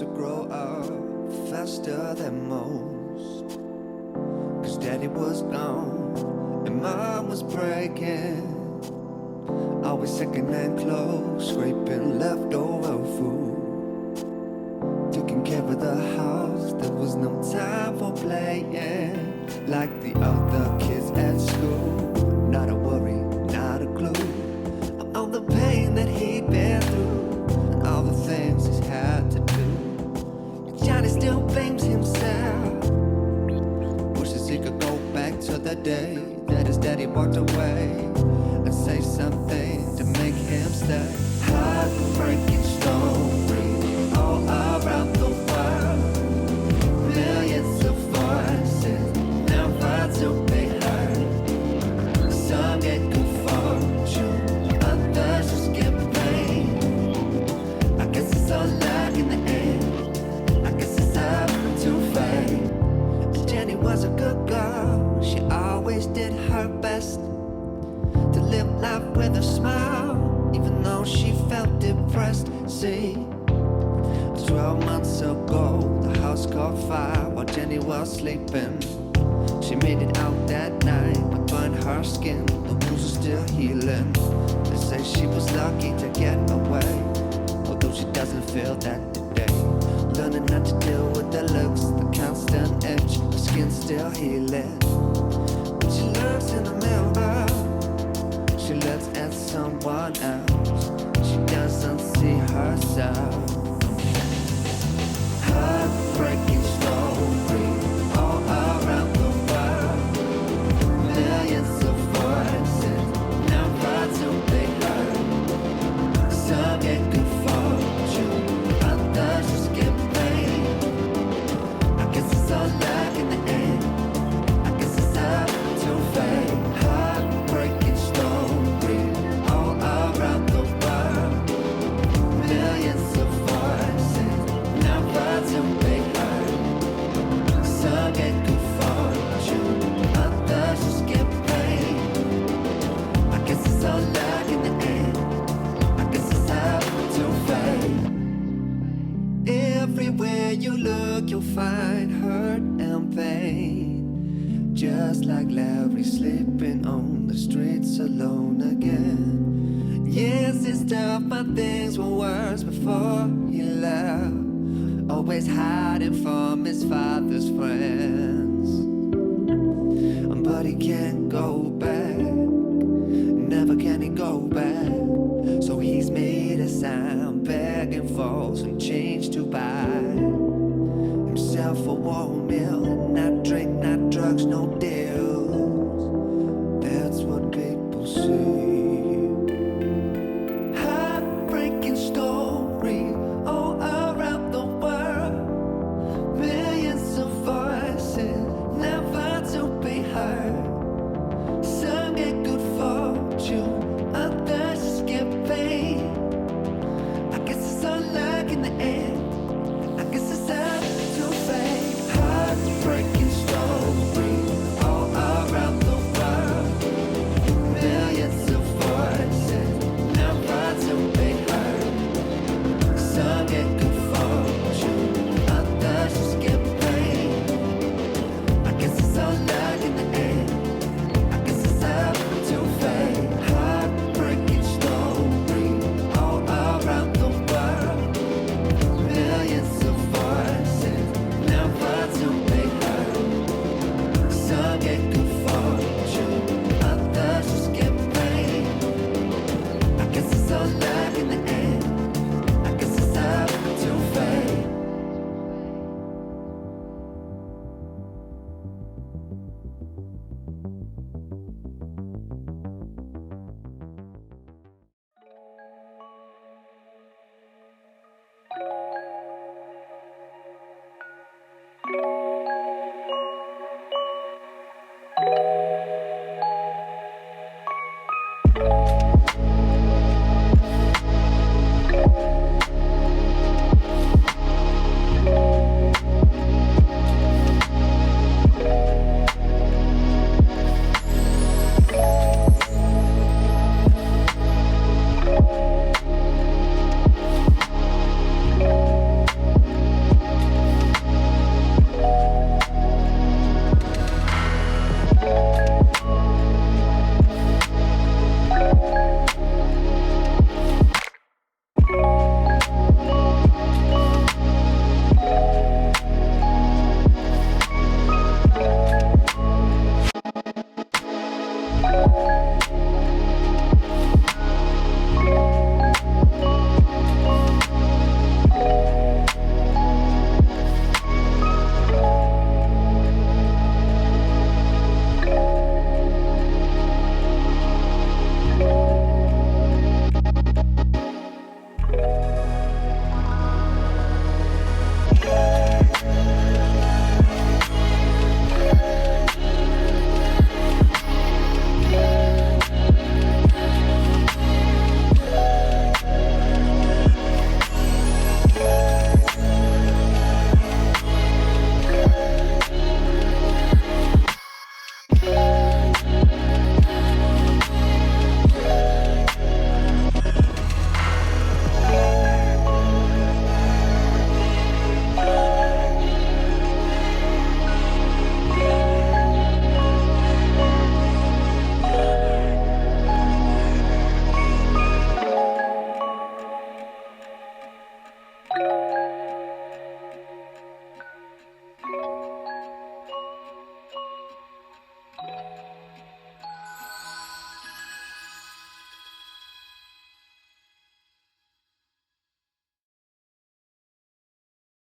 to grow up faster than most. Cause daddy was gone and mom was breaking. Always second-hand clothes, scraping leftover food. Taking care of the house, there was no time for playing like the other kids at school. Not a worry, not a clue of all the pain that he'd been through and all the things he's had to do. Johnny still blames himself, wishes he could go back to the day that his daddy walked away and say something to make him stay. Heartbreaking story all around the world. Millions of voices never to be heard. Some get good fortune, others just get pain. I guess it's all luck in the end. I guess it's up to fate. Jenny was a good girl. She always did her best to live life with a smile, even though she felt depressed. See, 12 months ago, the house caught fire while Jenny was sleeping. She made it out that night, but burned her skin. The wounds are still healing. They say she was lucky to get away, although she doesn't feel that today. Learning how to deal with the looks, the constant itch, her skin's still healing. But she learns in the mirror, she looks at someone else. She doesn't see herself. Heartbreaking story all around the world. Millions of voices never to be heard. Some get good fortune, others just get pain. I guess it's all luck in the end. I guess it's up to fate. Heartbreaking story all around the world. Millions of voices never to be heard. Some get good fortune, others just get pain. I guess it's all luck in the end. I guess it's up to fate. Everywhere you look, you'll find hurt and pain. Just like Larry sleeping on the streets alone again. Yes, it's tough, but things were worse before he left. Always hiding from his father's friends. But he can't go back, never can he go back. So he's made a sign begging for some change to